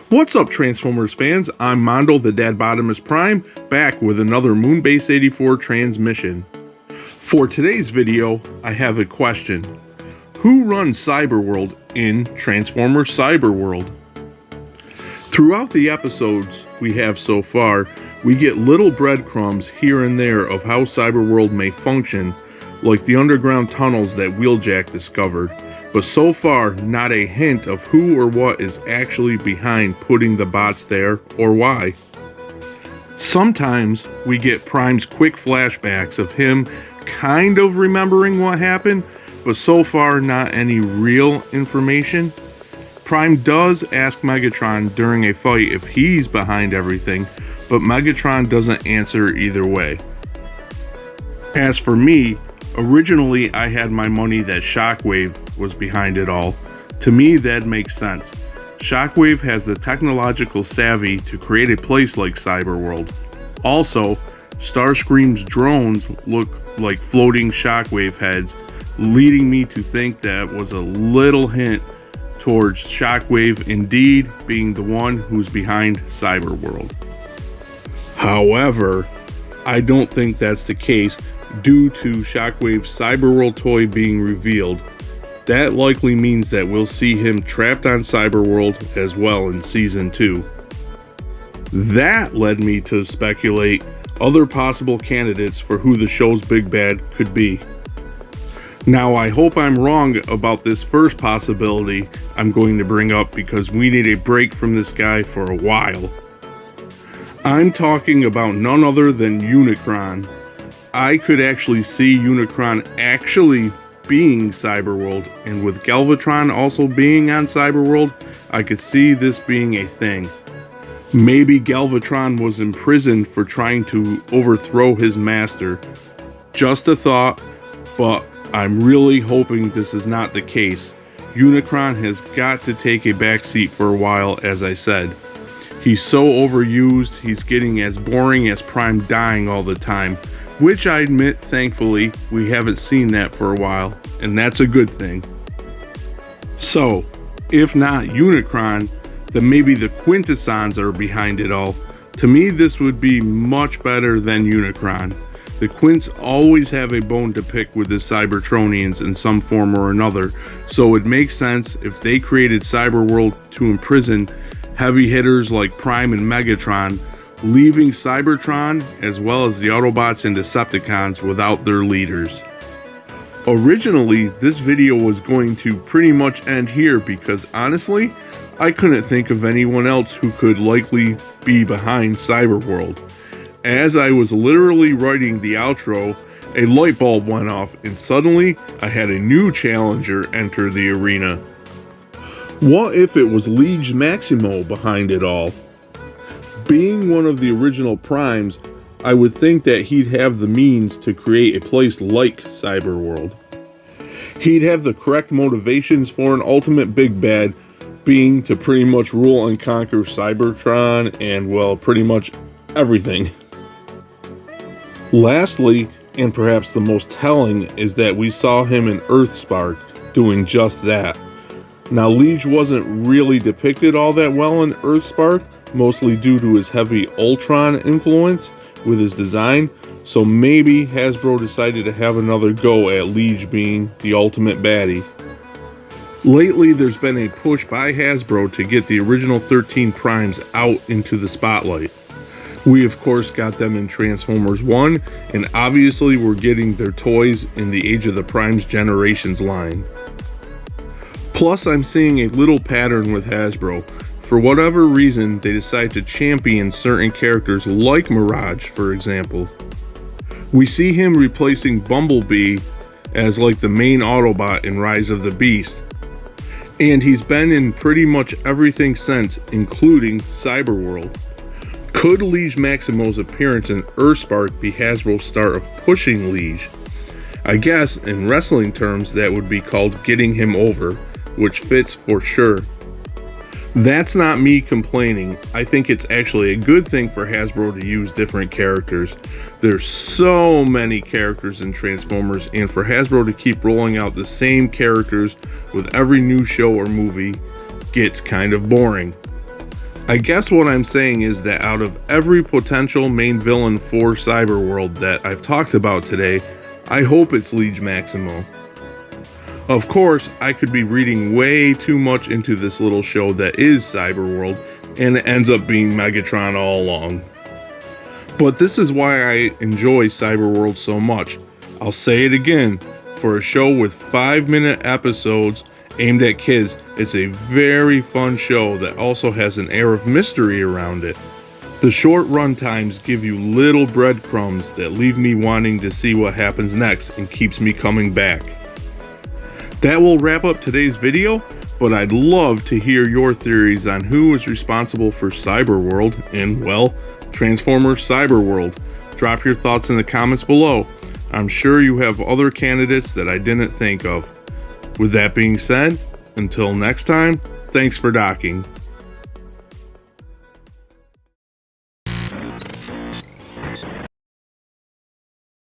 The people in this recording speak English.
What's up, Transformers fans? I'm Mondo the Dadbottomus Prime, back with another Moonbase 84 transmission. For today's video, I have a question. Who runs Cyberworld in Transformers Cyberworld? Throughout the episodes we have so far, we get little breadcrumbs here and there of how Cyberworld may function, like the underground tunnels that Wheeljack discovered. But so far, not a hint of who or what is actually behind putting the bots there or why. Sometimes we get Prime's quick flashbacks of him kind of remembering what happened, but so far not any real information. Prime does ask Megatron during a fight if he's behind everything, but Megatron doesn't answer either way. As for me, originally I had my money that Shockwave was behind it all. To me, that makes sense. Shockwave has the technological savvy to create a place like Cyberworld. Also, Starscream's drones look like floating Shockwave heads, leading me to think that was a little hint towards Shockwave indeed being the one who's behind Cyberworld. However, I don't think that's the case due to Shockwave's Cyberworld toy being revealed. That likely means that we'll see him trapped on Cyberworld as well in Season 2. That led me to speculate other possible candidates for who the show's big bad could be. Now, I hope I'm wrong about this first possibility I'm going to bring up because we need a break from this guy for a while. I'm talking about none other than Unicron. I could actually see Unicron actually being Cyberworld, and with Galvatron also being on Cyberworld, I could see this being a thing. Maybe Galvatron was imprisoned for trying to overthrow his master. Just a thought, but I'm really hoping this is not the case. Unicron has got to take a backseat for a while, as I said. He's so overused, he's getting as boring as Prime dying all the time. Which I admit, thankfully, we haven't seen that for a while, and that's a good thing. So, if not Unicron, then maybe the Quintessons are behind it all. To me, this would be much better than Unicron. The Quints always have a bone to pick with the Cybertronians in some form or another, so it makes sense if they created Cyberworld to imprison heavy hitters like Prime and Megatron, leaving Cybertron as well as the Autobots and Decepticons without their leaders. Originally, this video was going to pretty much end here because honestly, I couldn't think of anyone else who could likely be behind Cyberworld. As I was literally writing the outro, a light bulb went off and suddenly I had a new challenger enter the arena. What if it was Liege Maximo behind it all? Being one of the original Primes, I would think that he'd have the means to create a place like Cyberworld. He'd have the correct motivations for an ultimate big bad, being to pretty much rule and conquer Cybertron and, well, pretty much everything. Lastly, and perhaps the most telling, is that we saw him in Earthspark doing just that. Now, Liege wasn't really depicted all that well in Earthspark, mostly due to his heavy Ultron influence with his design, so maybe Hasbro decided to have another go at Liege being the ultimate baddie. Lately, there's been a push by Hasbro to get the original 13 Primes out into the spotlight. We of course got them in Transformers 1, and obviously we're getting their toys in the Age of the Primes Generations line. Plus, I'm seeing a little pattern with Hasbro. For whatever reason, they decide to champion certain characters like Mirage, for example. We see him replacing Bumblebee as like the main Autobot in Rise of the Beast. And he's been in pretty much everything since, including Cyberworld. Could Liege Maximo's appearance in Earthspark be Hasbro's start of pushing Liege? I guess, in wrestling terms, that would be called getting him over, which fits for sure. That's not me complaining. I think it's actually a good thing for Hasbro to use different characters. There's so many characters in Transformers, and for Hasbro to keep rolling out the same characters with every new show or movie gets kind of boring. I guess what I'm saying is that out of every potential main villain for Cyberworld that I've talked about today, I hope it's Liege Maximo. Of course, I could be reading way too much into this little show that is Cyberworld, and it ends up being Megatron all along. But this is why I enjoy Cyberworld so much. I'll say it again, for a show with 5-minute episodes aimed at kids, it's a very fun show that also has an air of mystery around it. The short run times give you little breadcrumbs that leave me wanting to see what happens next and keeps me coming back. That will wrap up today's video, but I'd love to hear your theories on who is responsible for Cyberworld and, well, Transformers Cyberworld. Drop your thoughts in the comments below. I'm sure you have other candidates that I didn't think of. With that being said, until next time, thanks for docking.